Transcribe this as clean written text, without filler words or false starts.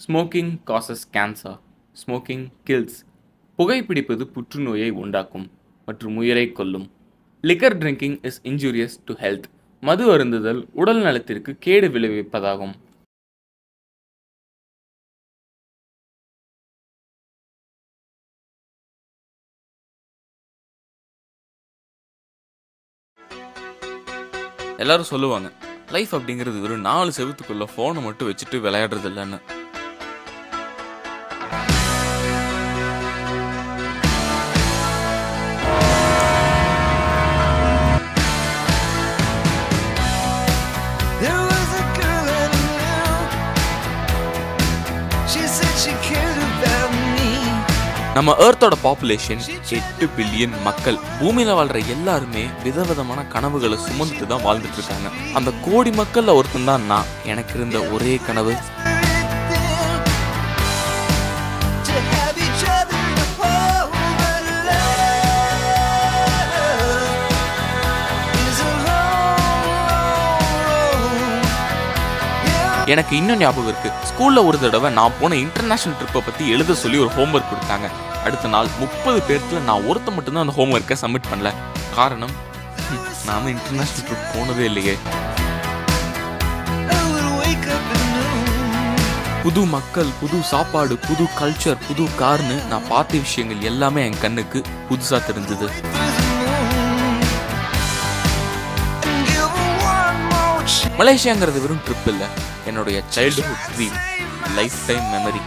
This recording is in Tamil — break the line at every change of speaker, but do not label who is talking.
Smoking causes cancer. Smoking kills. புகைப்பிடிப்பது புற்றுநோயை உண்டாக்கும் மற்றும் உயிரை கொல்லும். Liquor drinking is injurious to health. மது அருந்துதல் உடல் நலத்திற்கு கேடு விளைவிப்பதாகும். எல்லாரும் சொல்லுவாங்க, லைஃப் அப்படிங்கிறது ஒரு 4 செவத்துக்குள்ள ஃபோனை மட்டும் வச்சுட்டு விளையாடுறது இல்லைன்னு. நம்ம எர்த்தோட பாப்புலேஷன் 8 பில்லியன் மக்கள். பூமியில வாழ்ற எல்லாருமே விதவிதமான கனவுகளை சுமந்துட்டு தான் வாழ்ந்துட்டு இருக்காங்க. அந்த கோடி மக்கள்ல ஒருத்தன் தான் நான். எனக்கு இருந்த ஒரே கனவு எனக்கு இன்னும் ஞாபகம் இருக்கு. ஸ்கூல்ல ஒரு தடவை நான் போன இன்டர்நேஷனல் ட்ரிப்பை பத்தி எழுத சொல்லி ஒரு ஹோம்ஒர்க் கொடுத்தாங்க. அடுத்த நாள் 30 பேர்த்துல நான் ஒருத்த மட்டும்தான் அந்த ஹோம்ஒர்க்கை சப்மிட் பண்ணல. காரணம், நாம இன்டர்நேஷனல் ட்ரிப் போனதே இல்லையே. புது மக்கள், புது சாப்பாடு, புது கல்ச்சர், புது கார்னு நான் பார்த்த விஷயங்கள் எல்லாமே என் கண்ணுக்கு புதுசா தெரிஞ்சது. மலேசியாங்கிறது வெறும் ட்ரிப் இல்லை, என்னுடைய childhood dream, life time memory.